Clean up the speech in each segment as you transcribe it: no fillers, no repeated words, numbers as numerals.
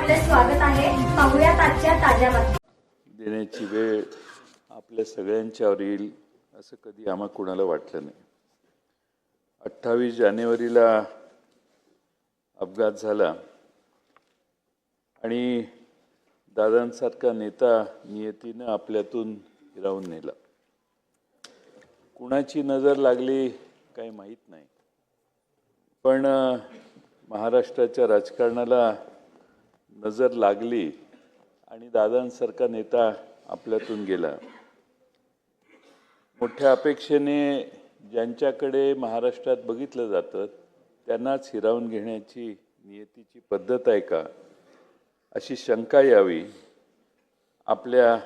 आपले स्वागत आहे. पाहूयात आजच्या ताज्या बातम्या. देण्याची वेळ आपल्या सगळ्यांच्यावर येईल असं कधी आम्हा कुणाला वाटलं नाही. 28 जानेवारीला अपघात झाला आणि दादांसारखा नेता नियतीनं आपल्यातून हिरावून नेला. कुणाची नजर लागली काही माहीत नाही, पण महाराष्ट्राच्या राजकारणाला नजर लागली आणि दादांसारखा नेता आपल्यातून गेला. मोठ्या अपेक्षेने ज्यांच्याकडे महाराष्ट्रात बघितलं जातं त्यांनाच हिरावून घेण्याची नियतीची पद्धत आहे का अशी शंका यावी. आपल्या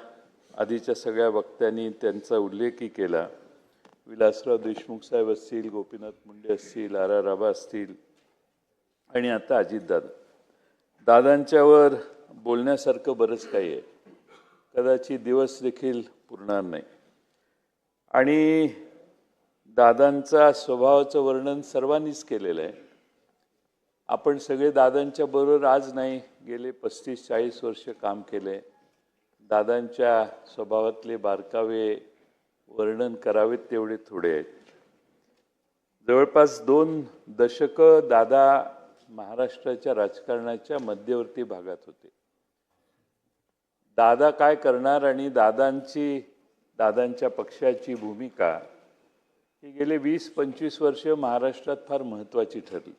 आधीच्या सगळ्या वक्त्यांनी त्यांचा उल्लेखही केला. विलासराव देशमुख साहेब असतील, गोपीनाथ मुंडे असतील, आर आबा असतील आणि आता अजितदादा. दादांच्यावर बोलण्यासारखं बरंच काही आहे, कदाचित दिवस देखील पुरणार नाही. आणि दादांचा स्वभावाचं वर्णन सर्वांनीच केलेलं आहे. आपण सगळे दादांच्या बरोबर आज नाही, गेले 35-40 वर्ष काम केले. दादांच्या स्वभावातले बारकावे वर्णन करावेत तेवढे थोडे आहेत. जवळपास 2 दशकं दादा महाराष्ट्राच्या राजकारणाच्या मध्यवर्ती भागात होते. दादा काय करणार आणि दादांच्या पक्षाची भूमिका ही गेले 20-25 वर्ष महाराष्ट्रात फार महत्त्वाची ठरली.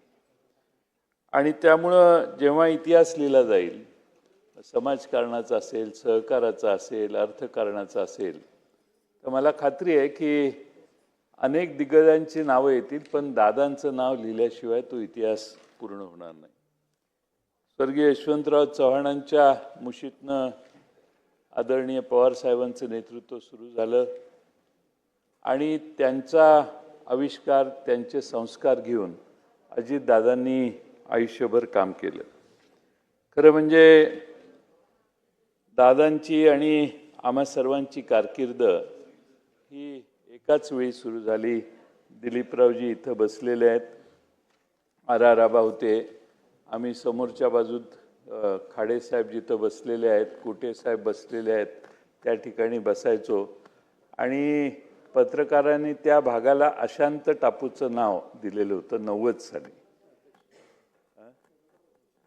आणि त्यामुळं जेव्हा इतिहास लिहिला जाईल, समाजकारणाचा असेल, सहकाराचा असेल, अर्थकारणाचा असेल, तर मला खात्री आहे की अनेक दिग्गजांची नावं येतील, पण दादांचं नाव लिहिल्याशिवाय तो इतिहास पूर्ण होणार नाही. स्वर्गीय यशवंतराव चव्हाणांच्या मुशीतनं आदरणीय पवार साहेबांचं नेतृत्व सुरू झालं आणि त्यांचा आविष्कार, त्यांचे संस्कार घेऊन अजितदादांनी आयुष्यभर काम केलं. खरं म्हणजे दादांची आणि आम्हा सर्वांची कारकीर्द ही एकाच वेळी सुरू झाली. दिलीपरावजी इथं बसलेले आहेत, आर आबा होते, आम्ही समोरच्या बाजूत खाडेसाहेब जिथं बसलेले आहेत, कुटेसाहेब बसलेले आहेत, त्या ठिकाणी बसायचो. आणि पत्रकारांनी त्या भागाला अशांत टापूचं नाव दिलेलं होतं 90 साली.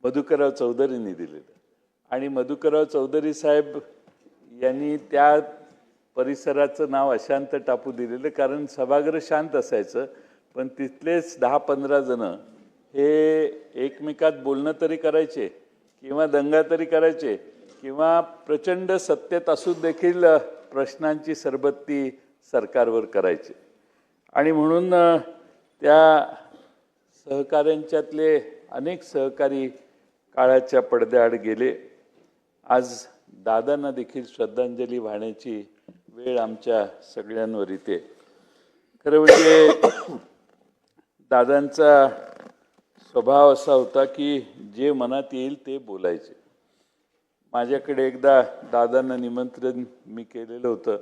मधुकरराव चौधरींनी दिलेलं. आणि मधुकरराव चौधरी साहेब यांनी त्या परिसराचं नाव अशांत टापू दिलेलं, कारण सभागृह शांत असायचं, पण तिथलेच 10-15 जण हे एकमेकात बोलणं तरी करायचे किंवा दंगा तरी करायचे किंवा प्रचंड सत्तेत असून देखील प्रश्नांची सरबत्ती सरकारवर करायचे. आणि म्हणून त्या सहकाऱ्यांच्यातले अनेक सहकारी काळाच्या पडद्याआड गेले. आज दादांना देखील श्रद्धांजली वाहण्याची वेळ आमच्या सगळ्यांवर येते. खरं म्हणजे दादांचा स्वभाव असा होता की जे मनात येईल ते बोलायचे. माझ्याकडे एकदा दादांना निमंत्रण मी केलेलं होतं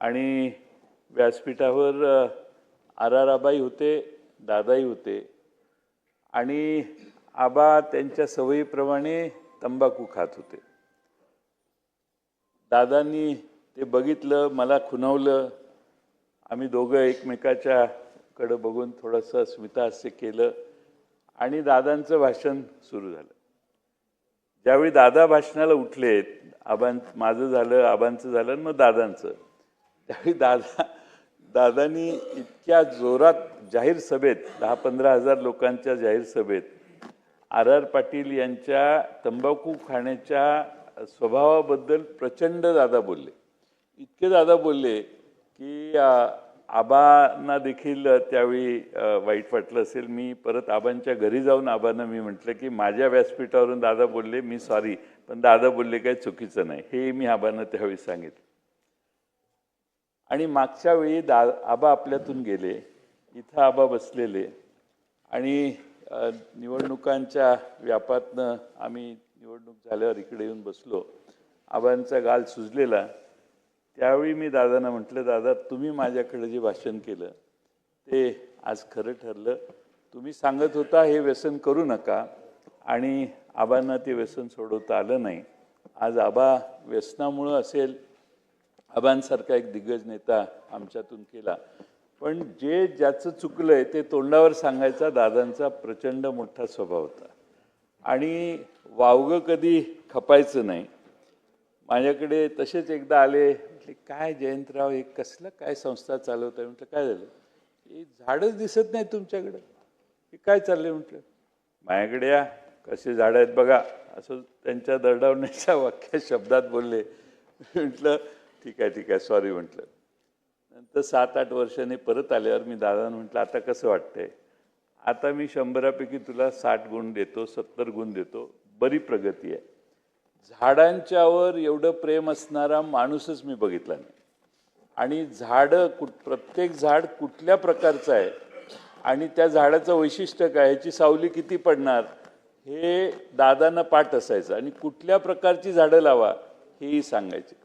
आणि व्यासपीठावर आर आबाई होते, दादाही होते. आणि आबा त्यांच्या सवयीप्रमाणे तंबाखू खात होते. दादांनी ते बघितलं, मला खुणावलं. आम्ही दोघं एकमेकाच्याकडे बघून थोडंसं स्मितहास्य केलं आणि दादांचं भाषण सुरू झालं. ज्यावेळी दादा भाषणाला उठले, माझं झालं, आबांचं झालं, मग दादांचं, त्यावेळी दादांनी इतक्या जोरात जाहीर सभेत 10-15 हजार लोकांच्या जाहीर सभेत आर पाटील यांच्या तंबाखू खाण्याच्या स्वभावाबद्दल प्रचंड दादा बोलले. इतके दादा बोलले की आबांना देखील त्यावेळी वाईट वाटलं असेल. मी परत आबांच्या घरी जाऊन आबांना मी म्हटलं की माझ्या व्यासपीठावरून दादा बोलले, मी सॉरी, पण दादा बोलले काही चुकीचं नाही, हे मी आबांना त्यावेळी सांगितलं. आणि मागच्या वेळी आबा आपल्यातून गेले, इथं आबा बसलेले आणि निवडणुकांच्या व्यापातनं आम्ही निवडणूक झाल्यावर इकडे येऊन बसलो. आबांचा गाल सुजलेला. त्यावेळी मी दादांना म्हटलं, दादा तुम्ही माझ्याकडे जे भाषण केलं ते आज खरं ठरलं. तुम्ही सांगत होता हे व्यसन करू नका आणि आबांना ते व्यसन सोडवता आलं नाही. आज आबा व्यसनामुळं असेल, आबांसारखा एक दिग्गज नेता आमच्यातून केला, पण जे ज्याचं चुकलंय ते तोंडावर सांगायचा दादांचा प्रचंड मोठा स्वभाव होता. आणि वावगं कधी खपायचं नाही. माझ्याकडे तसेच एकदा आले, म्हटले काय जयंतराव हे कसलं काय संस्था चालवत आहे. म्हटलं काय झालं. हे झाडच दिसत नाही तुमच्याकडं, हे काय चाललंय. म्हटलं माझ्याकडे या, कसे झाडं आहेत बघा, असं त्यांच्या दरडावण्याच्या वाक्य शब्दात बोलले. म्हटलं ठीक आहे सॉरी म्हटलं. नंतर 7-8 वर्षांनी परत आल्यावर मी दादांना म्हटलं आता कसं वाटतंय. आता मी 100पैकी तुला 60 गुण देतो, 70 गुण देतो, बरी प्रगती आहे. झाडांच्यावर एवढं प्रेम असणारा माणूसच मी बघितला नाही. आणि प्रत्येक झाड कुठल्या प्रकारचं आहे आणि त्या झाडाचं वैशिष्ट्य काय, ह्याची सावली किती पडणार हे दादांना पाठ असायचं. आणि कुठल्या प्रकारची झाडं लावा हेही सांगायचे.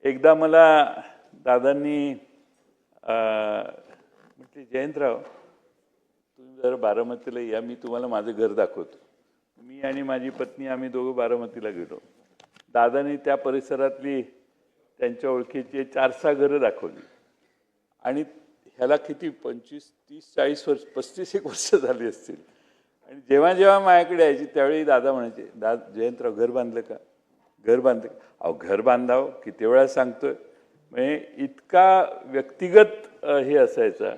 एकदा मला दादांनी म्हटले जयंतराव तुम्ही जरा बारामतीला या, मी तुम्हाला माझं घर दाखवतो. मी आणि माझी पत्नी आम्ही दोघं बारामतीला गेलो. दादांनी त्या परिसरातली त्यांच्या ओळखीची 4-6 घरं दाखवली. आणि ह्याला किती 25-30-40 वर्ष 35 वर्ष झाली असतील. आणि जेव्हा जेव्हा माझ्याकडे यायची त्यावेळी दादा म्हणायचे जयंतराव घर बांधलं का, घर बांधलं का. अहो घर बांधावं किती वेळा सांगतोय. म्हणजे इतका व्यक्तिगत हे असायचा.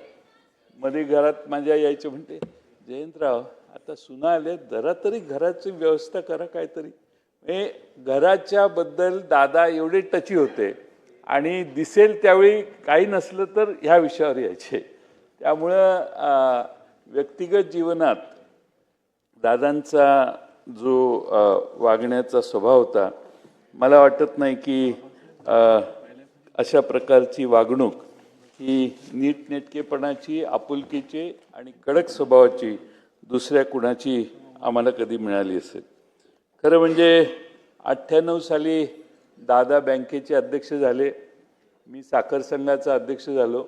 मध्ये घरात माझ्या यायचे, म्हणते जयंतराव आता सुना आले, जरा तरी घराची व्यवस्था करा काहीतरी. म्हणजे घराच्या बद्दल दादा एवढे टची होते. आणि दिसेल त्यावेळी काही नसलं तर ह्या विषयावर यायचे. त्यामुळं व्यक्तिगत जीवनात दादांचा जो वागण्याचा स्वभाव होता, मला वाटत नाही की अशा प्रकारची वागणूक ही नीटनेटकेपणाची, आपुलकीची आणि कडक स्वभावाची दुसऱ्या कुणाची आम्हाला कधी मिळाली असेल. खरं म्हणजे 98 साली दादा बँकेचे अध्यक्ष झाले, मी साखर संघाचा अध्यक्ष झालो.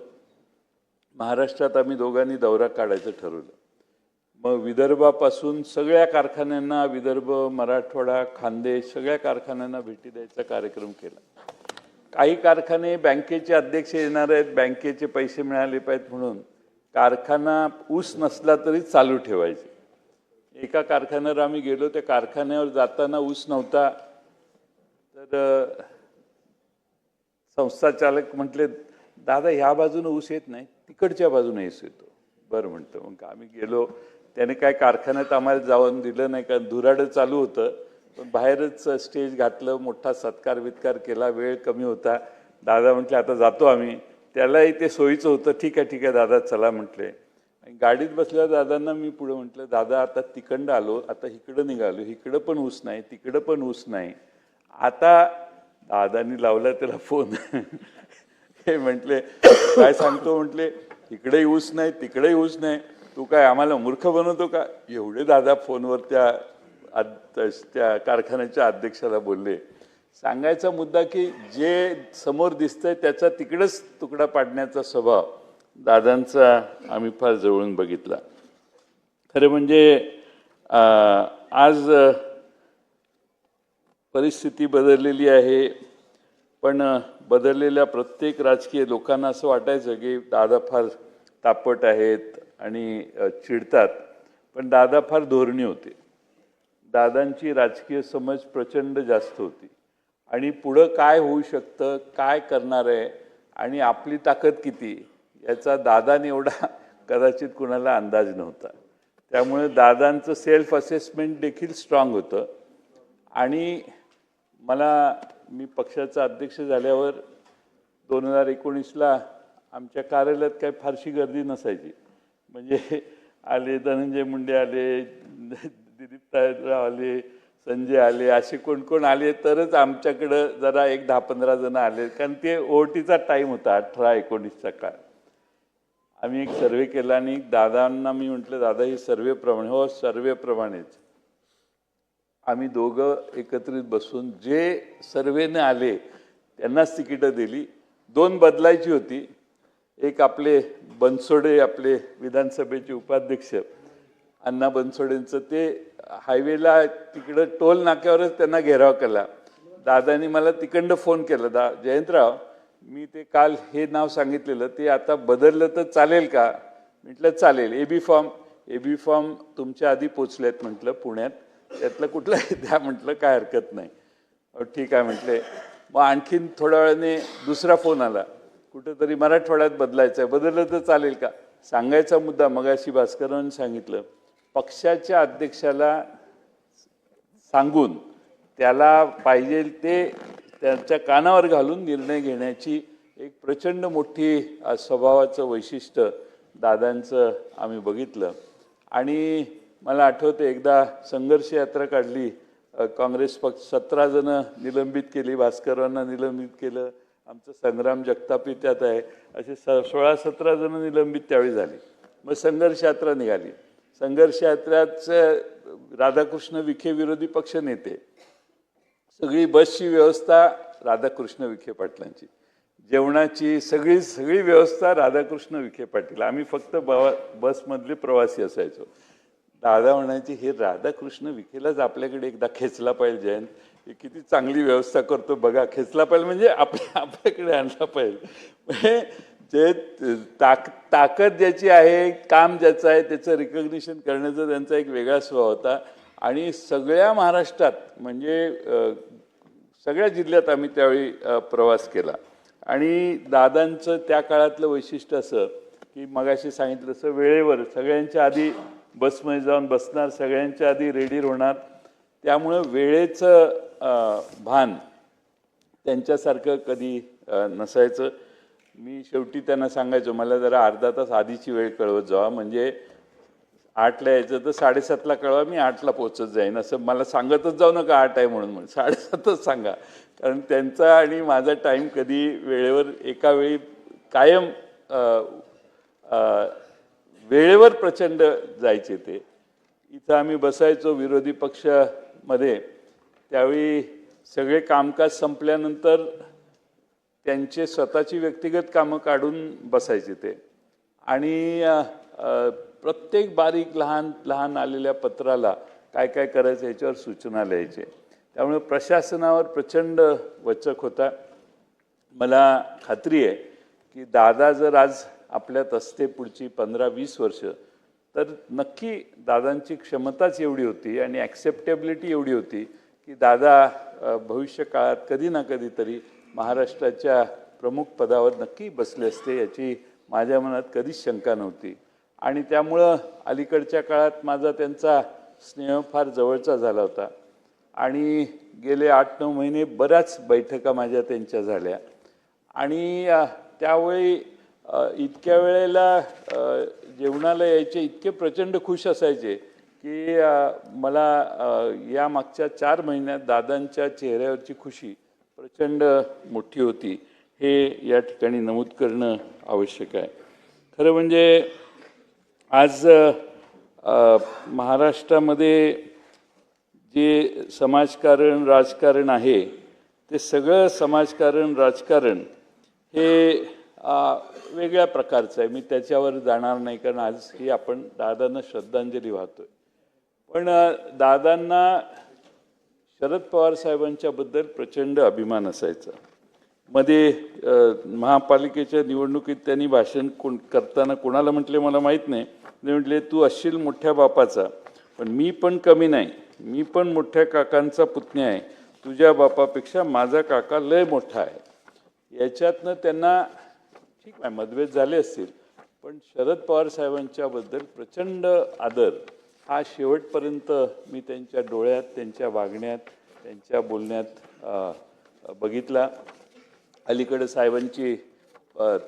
महाराष्ट्रात आम्ही दोघांनी दौरा काढायचं ठरवलं. मग विदर्भापासून सगळ्या कारखान्यांना, विदर्भ, मराठवाडा, खानदेश सगळ्या कारखान्यांना भेटी द्यायचा कार्यक्रम केला. काही कारखाने बँकेचे अध्यक्ष येणार आहेत, बँकेचे पैसे मिळाले पाहिजेत म्हणून कारखाना ऊस नसला तरी चालू ठेवायचे. एका कारखान्यावर आम्ही गेलो, त्या कारखान्यावर जाताना ऊस नव्हता. तर संस्था चालक म्हटले दादा ह्या बाजूने ऊस येत नाही, तिकडच्या बाजूने ऊस येतो. बरं म्हणतो. मग आम्ही गेलो. त्याने काय कारखान्यात आम्हाला जाऊन दिलं नाही, कारण धुराडं चालू होतं. पण बाहेरच स्टेज घातलं, मोठा सत्कार वित्कार केला. वेळ कमी होता. दादा म्हटले आता जातो आम्ही. त्यालाही ते सोयीचं होतं. ठीक आहे दादा चला म्हटले. गाडीत बसल्या दादांना मी पुढे म्हटलं दादा आता तिकडं आलो, आता इकडं निघालो, इकडं पण ऊस नाही, तिकडं पण ऊस नाही. आता दादांनी लावला त्याला फोन. हे म्हटले काय सांगतो. म्हटले इकडेही ऊस नाही, तिकडेही ऊस नाही, तू काय आम्हाला मूर्ख बनवतो का. एवढे दादा फोनवर त्या कारखान्याच्या अध्यक्षाला बोलले. सांगायचा मुद्दा की जे समोर दिसतंय त्याचा तिकडेच तुकडा पाडण्याचा स्वभाव दादांचा आम्ही फार जवळून बघितला. खरं म्हणजे आज परिस्थिती बदललेली आहे, पण बदललेल्या प्रत्येक राजकीय लोकांना असं वाटायचं की दादा फार तापट आहेत आणि चिडतात. पण दादा फार धोरणी होते. दादांची राजकीय समज प्रचंड जास्त होती. आणि पुढं काय होऊ शकतं, काय करणार आहे आणि आपली ताकद किती याचा दादाने एवढा कदाचित कुणाला अंदाज नव्हता. त्यामुळे दादांचं सेल्फ असेसमेंट देखील स्ट्रॉंग होतं. आणि मी पक्षाचा अध्यक्ष झाल्यावर 2019ला आमच्या कार्यालयात काही फारशी गर्दी नसायची. म्हणजे आले धनंजय मुंडे आले, दिलीप राव आले, संजय आले, असे कोण आले तरच आमच्याकडं जरा 10-15 जण आले. कारण ते ओटीचा टाईम होता 18-19चा काळ. आम्ही एक सर्वे केला आणि दादांना मी म्हटलं दादा ही सर्वेप्रमाणे. हो सर्वेप्रमाणेच. आम्ही दोघं एकत्रित बसून जे सर्वेने आले त्यांनाच तिकीटं दिली. 2 बदलायची होती. एक आपले बनसोडे, आपले विधानसभेचे उपाध्यक्ष अण्णा बनसोडेंचं ते हायवेला तिकडं टोल नाक्यावरच त्यांना घेराव केला. दादांनी मला तिकडं फोन केला, जयंतराव मी ते काल हे नाव सांगितलेलं ते आता बदललं तर चालेल का? म्हटलं चालेल. एबी फॉर्म तुमच्या आधी पोचलेत म्हटलं पुण्यात, त्यातलं कुठलं द्या म्हटलं, काय हरकत नाही. ठीक आहे म्हटले. मग आणखीन थोड्या वेळाने दुसरा फोन आला, कुठंतरी मराठवाड्यात बदलायचं आहे, बदललं तर चालेल का? सांगायचा मुद्दा मगाशी भास्करांनी सांगितलं, पक्षाच्या अध्यक्षाला सांगून त्याला पाहिजे ते त्यांच्या कानावर घालून निर्णय घेण्याची एक प्रचंड मोठी स्वभावाचं वैशिष्ट्य दादांचं आम्ही बघितलं. आणि मला आठवते एकदा संघर्ष यात्रा काढली, काँग्रेस पक्ष 17 जण निलंबित केली, भास्करांना निलंबित केलं, आमचं संग्राम जगतापी त्यात आहे, असे 16-17 जण निलंबित त्यावेळी झाली. मग संघर्ष यात्रा निघाली. संघर्ष यात्रेत राधाकृष्ण विखे विरोधी पक्ष नेते, सगळी बसची व्यवस्था राधाकृष्ण विखे पाटलांची, जेवणाची सगळी व्यवस्था राधाकृष्ण विखे पाटील, आम्ही फक्त बसमधले प्रवासी असायचो. दादा म्हणायचे, हे राधाकृष्ण विखेलाच आपल्याकडे एकदा खेचला पाहिजे जयंत, हे किती चांगली व्यवस्था करतो बघा, खेचला पाहिजे म्हणजे आपल्याकडे आणला पाहिजे. म्हणजे जे ताकद ज्याची आहे, काम ज्याचं आहे, त्याचं रिकग्निशन करण्याचा त्यांचा एक वेगळा स्वभाव होता. आणि सगळ्या महाराष्ट्रात म्हणजे सगळ्या जिल्ह्यात आम्ही त्यावेळी प्रवास केला. आणि दादांचं त्या काळातलं वैशिष्ट्य असं की मगाशी सांगितलं तसं वेळेवर सगळ्यांच्या आधी बसमध्ये जाऊन बसणार, सगळ्यांच्या आधी रेडी होणार, त्यामुळं वेळेचं भान त्यांच्यासारखं कधी नसायचं. मी शेवटी त्यांना सांगायचो, मला जरा अर्धा तास आधीची वेळ कळवत जावा, म्हणजे 8ला यायचं तर 7:30ला कळवा, मी 8ला पोहोचत जाईन. असं मला सांगतच जाऊ नका 8 आहे म्हणून, 7:30च सांगा. कारण त्यांचा आणि माझा टाईम कधी वेळेवर एका वेळी कायम वेळेवर प्रचंड जायचे ते. इथं आम्ही बसायचो विरोधी पक्षामध्ये, त्यावेळी सगळे कामकाज संपल्यानंतर त्यांचे स्वतःची व्यक्तिगत कामं काढून बसायचे ते. आणि प्रत्येक बारीक लहान आलेल्या पत्राला काय काय करायचं याच्यावर सूचना लिहायचे. त्यामुळे प्रशासनावर प्रचंड वचक होता. मला खात्री आहे की दादा जर आज आपल्यात असते पुढची 15-20 वर्ष, तर नक्की दादांची क्षमताच एवढी होती आणि ॲक्सेप्टेबिलिटी एवढी होती की दादा भविष्य काळात कधी ना कधीतरी महाराष्ट्राच्या प्रमुख पदावर नक्की बसले असते, याची माझ्या मनात कधीच शंका नव्हती. आणि त्यामुळं अलीकडच्या काळात माझा त्यांचा स्नेह फार जवळचा झाला होता. आणि गेले 8-9 महिने बऱ्याच बैठका माझ्या त्यांच्या झाल्या. आणि त्यावेळी इतक्या वेळेला जेवणाला यायचे, इतके प्रचंड खुश असायचे की मला या मागच्या 4 महिन्यात दादांच्या चेहऱ्यावरची खुशी प्रचंड मोठी होती, हे या ठिकाणी नमूद करणं आवश्यक आहे. खरं म्हणजे आज महाराष्ट्रामध्ये जे समाजकारण राजकारण आहे, ते सगळं समाजकारण राजकारण हे वेगळ्या प्रकारचं आहे. मी त्याच्यावर जाणार नाही, कारण आज ही आपण दादांना श्रद्धांजली वाहतोय. पण दादांना शरद पवार साहेबांच्याबद्दल प्रचंड अभिमान असायचा. मध्ये महापालिकेच्या निवडणुकीत त्यांनी भाषण करताना कोणाला म्हटले मला माहीत नाही, ते म्हटले, तू असशील मोठ्या बापाचा, पण मी पण कमी नाही, मी पण मोठ्या काकांचा पुतण्या आहे, तुझ्या बापापेक्षा माझा काका लय मोठा आहे. याच्यातनं त्यांना ठीक आहे मतभेद झाले असतील, पण शरद पवार साहेबांच्याबद्दल प्रचंड आदर हा शेवटपर्यंत मी त्यांच्या डोळ्यात, त्यांच्या वागण्यात, त्यांच्या बोलण्यात बघितला. अलीकडे साहेबांची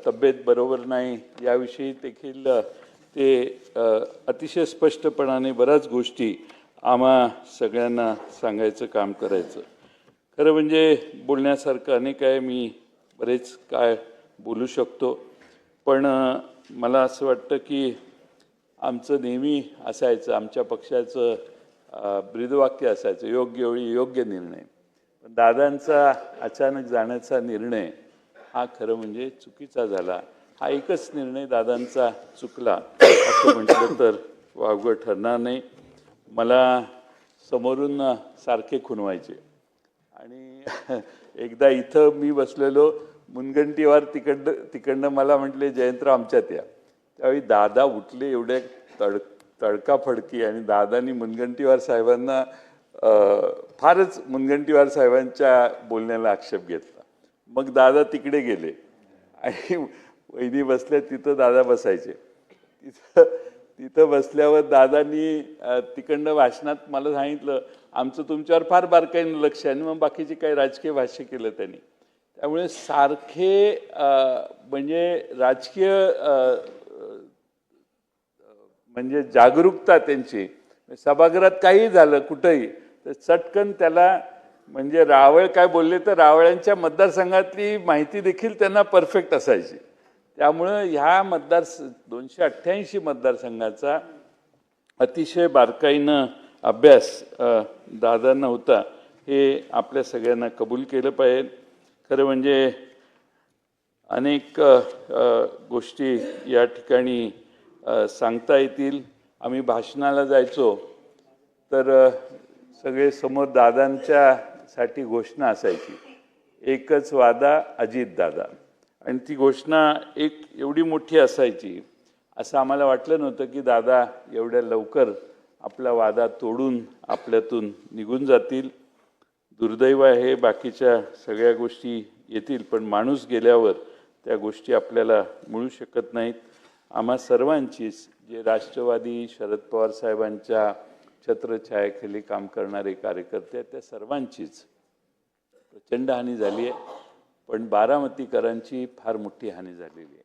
तब्येत बरोबर नाही याविषयी देखील ते अतिशय स्पष्टपणाने बऱ्याच गोष्टी आम्हा सगळ्यांना सांगायचं काम करायचं. खरं म्हणजे बोलण्यासारखं अनेक आहे, मी बरेच काय बोलू शकतो, पण मला असं वाटतं की आमचं नेहमी असायचं, आमच्या पक्षाचं ब्रीदवाक्य असायचं, योग्य वेळी योग्य निर्णय. पण दादांचा अचानक जाण्याचा निर्णय हा खरं म्हणजे चुकीचा झाला. हा एकच निर्णय दादांचा चुकला असं म्हटलं तर वावगं ठरणार नाही. मला समोरून सारखे खुणवायचे. आणि एकदा इथं मी बसलेलो मुनगंटीवार तिकडनं मला म्हटले जयंतराव आमच्यात या. त्यावेळी दादा उठले एवढे तडकाफडकी आणि दादानी मुनगंटीवार साहेबांना फारच मुनगंटीवार साहेबांच्या बोलण्याला आक्षेप घेतला. मग दादा तिकडे गेले आणि वहिनी बसल्या तिथं दादा बसायचे. तिथं बसल्यावर दादांनी तिकडनं भाषणात मला सांगितलं आमचं तुमच्यावर फार बारकाईनं लक्ष आहे. आणि मग बाकीचे काही राजकीय भाष्य केलं त्यांनी. त्यामुळे सारखे म्हणजे राजकीय म्हणजे जागरूकता त्यांची. सभागृहात काही झालं कुठंही तर चटकन त्याला म्हणजे रावळ काय बोलले तर रावळ्यांच्या मतदारसंघातली माहिती देखील त्यांना परफेक्ट असायची. त्यामुळं ह्या 288 मतदारसंघाचा अतिशय बारकाईनं अभ्यास दादांना होता हे आपल्या सगळ्यांना कबूल केलं पाहिजे. खरं म्हणजे अनेक गोष्टी या ठिकाणी सांगता येतील. आम्ही भाषणाला जायचो तर सगळे समोर दादांच्यासाठी घोषणा असायची. एकच वादा अजितदादा. आणि ती घोषणा एक एवढी मोठी असायची असं आम्हाला वाटलं नव्हतं की दादा एवढ्या लवकर आपला वादा तोडून आपल्यातून निघून जातील. दुर्दैव आहे बाकीच्या सगळ्या गोष्टी येतील पण माणूस गेल्यावर त्या गोष्टी आपल्याला मिळू शकत नाहीत. आम्हा सर्वांचीच जे राष्ट्रवादी शरद पवार साहेबांच्या छत्रछायाखाली काम करणारे कार्यकर्ते आहेत त्या सर्वांचीच प्रचंड हानी झाली आहे. पण बारामतीकरांची फार मोठी हानी झालेली आहे.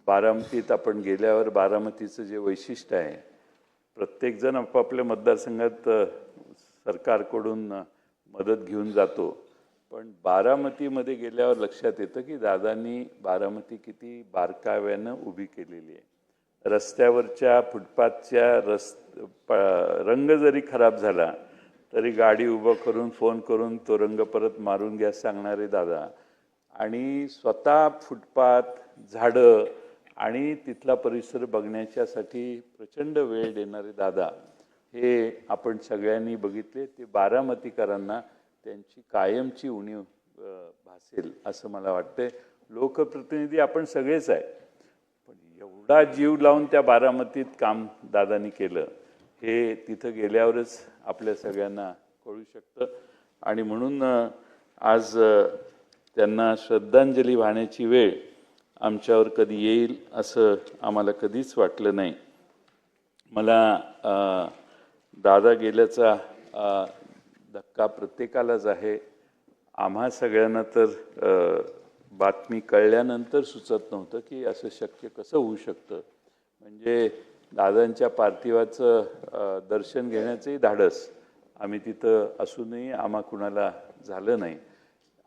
बारामतीत आपण गेल्यावर बारामतीचं जे वैशिष्ट्य आहे प्रत्येकजण आपापल्या मतदारसंघात सरकारकडून मदत घेऊन जातो. पण बारामतीमध्ये गेल्यावर लक्षात येतं की दादांनी बारामती किती बारकाव्यानं उभी केलेली आहे. रस्त्यावरच्या फुटपाथच्या रंग जरी खराब झाला तरी गाडी उभं करून फोन करून तो रंग परत मारून घ्या सांगणारे दादा. आणि स्वतः फुटपाथ झाडं आणि तिथला परिसर बघण्याच्यासाठी प्रचंड वेळ देणारे दादा हे आपण सगळ्यांनी बघितले. ते बारामतीकरांना त्यांची कायमची उणीव भासेल असं मला वाटते. लोकप्रतिनिधी आपण सगळेच आहे पण एवढा जीव लावून त्या बारामतीत काम दादांनी केलं हे तिथं गेल्यावरच आपल्या सगळ्यांना कळू शकतं. आणि म्हणून आज त्यांना श्रद्धांजली वाहण्याची वेळ आमच्यावर कधी येईल असं आम्हाला कधीच वाटलं नाही. मला दादा गेल्याचा धक्का प्रत्येकालाच आहे. आम्हा सगळ्यांना तर बातमी कळल्यानंतर सुचत नव्हतं की असं शक्य कसं होऊ शकतं. म्हणजे दादांच्या पार्थिवाचं दर्शन घेण्याचंही धाडस आम्ही तिथं असूनही आम्हा कुणाला झालं नाही.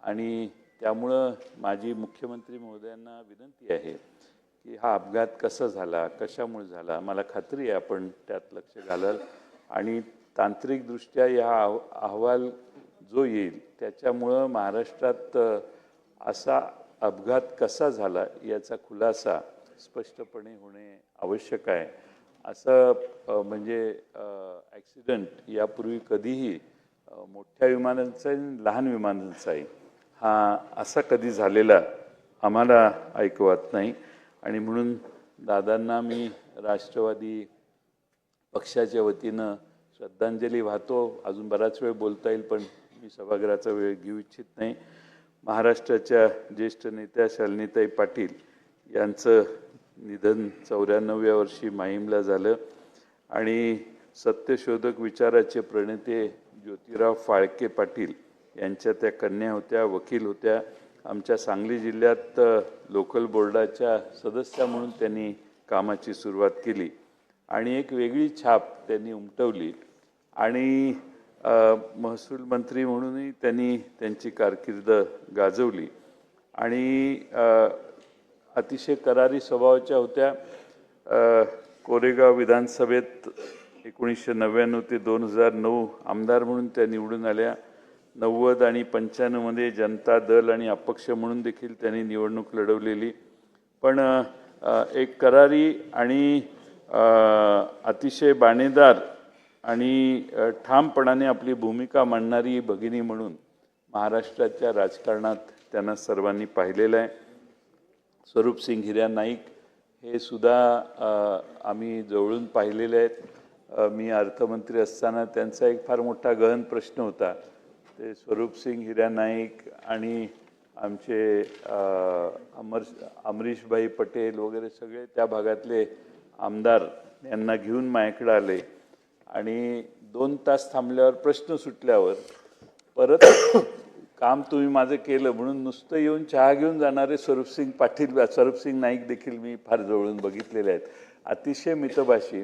आणि त्यामुळं माझी मुख्यमंत्री महोदयांना विनंती आहे की हा अपघात कसा झाला कशामुळे झाला मला खात्री आहे आपण त्यात लक्ष घालाल. आणि तांत्रिकदृष्ट्या हा अहवाल जो येईल त्याच्यामुळं महाराष्ट्रात असा अपघात कसा झाला याचा खुलासा स्पष्टपणे होणे आवश्यक आहे. असं म्हणजे ॲक्सिडेंट यापूर्वी कधीही मोठ्या विमानांचाही लहान विमानांचाही हा असा कधी झालेला आम्हाला ऐकवत नाही. आणि म्हणून दादांना मी राष्ट्रवादी पक्षाच्या वतीनं श्रद्धांजली वाहतो. अजून बराच वेळ बोलता येईल पण मी सभागृहाचा वेळ घेऊ इच्छित नाही. महाराष्ट्राच्या ज्येष्ठ नेत्या शालिनीताई पाटील यांचं निधन 94व्या वर्षी माहीमला झालं. आणि सत्यशोधक विचाराचे प्रणेते ज्योतिराव फाळके पाटील यांच्या त्या कन्या होत्या वकील होत्या. आमच्या सांगली जिल्ह्यात लोकल बोर्डाच्या सदस्या म्हणून त्यांनी कामाची सुरुवात केली आणि एक वेगळी छाप त्यांनी उमटवली. आणि महसूल मंत्री म्हणूनही त्यांनी त्यांची कारकीर्द गाजवली. आणि अतिशय करारी स्वभावाच्या होत्या. कोरेगाव विधानसभेत 1999 ते 2009 आमदार म्हणून त्या निवडून आल्या. 90 आणि 95मध्ये जनता दल आणि अपक्ष म्हणून देखील त्यांनी निवडणूक लढवलेली. पण एक करारी आणि अतिशय बाणेदार आणि ठामपणाने आपली भूमिका मांडणारी भगिनी म्हणून महाराष्ट्राच्या राजकारणात त्यांना सर्वांनी पाहिलेलं आहे. स्वरूप सिंग हिऱ्या नाईक हे सुद्धा आम्ही जवळून पाहिलेले आहेत. मी अर्थमंत्री असताना त्यांचा एक फार मोठा गहन प्रश्न होता. ते स्वरूप सिंग हिऱ्या नाईक आणि आमचे अमरीशभाई पटेल वगैरे सगळे त्या भागातले आमदार यांना घेऊन माझ्याकडे आले आणि 2 तास थांबल्यावर प्रश्न सुटल्यावर परत काम तुम्ही माझं केलं म्हणून नुसतं येऊन चहा घेऊन जाणारे स्वरूप सिंग नाईक देखील मी फार जवळून बघितलेले आहेत. अतिशय मितभाषी,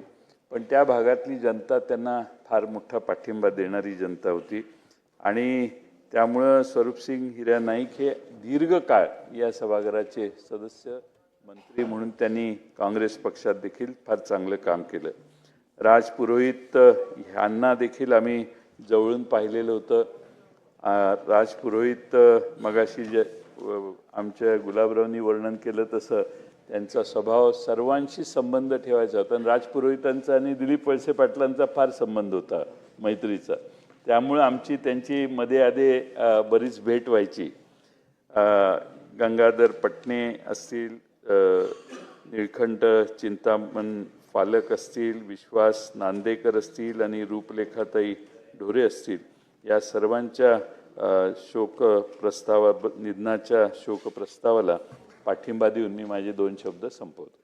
पण त्या भागातली जनता त्यांना फार मोठा पाठिंबा देणारी जनता होती आणि त्यामुळं स्वरूप सिंग हिऱ्या नाईक हे दीर्घकाळ या सभागृहाचे सदस्य मंत्री म्हणून त्यांनी काँग्रेस पक्षात देखील फार चांगलं काम केलं. राज पुरोहित ह्यांना देखील आम्ही जवळून पाहिलेलं होतं. राज पुरोहित मगाशी जे आमच्या गुलाबरावनी वर्णन केलं तसं त्यांचा स्वभाव सर्वांशी संबंध ठेवायचा होता आणि राज पुरोहितांचा आणि दिलीप वळसे पाटलांचा फार संबंध होता मैत्रीचा. त्यामुळे आमची त्यांची मध्ये आधे बरीच भेट व्हायची. गंगाधर पटणे असतील, निळकंठ चिंतामण पालक असतील, विश्वास नांदेकर असतील आणि रूपलेखाताई ढोरे असतील, या सर्वांच्या निधनाच्या शोकप्रस्तावाला पाठिंबा देऊन मी माझे 2 शब्द संपवतो.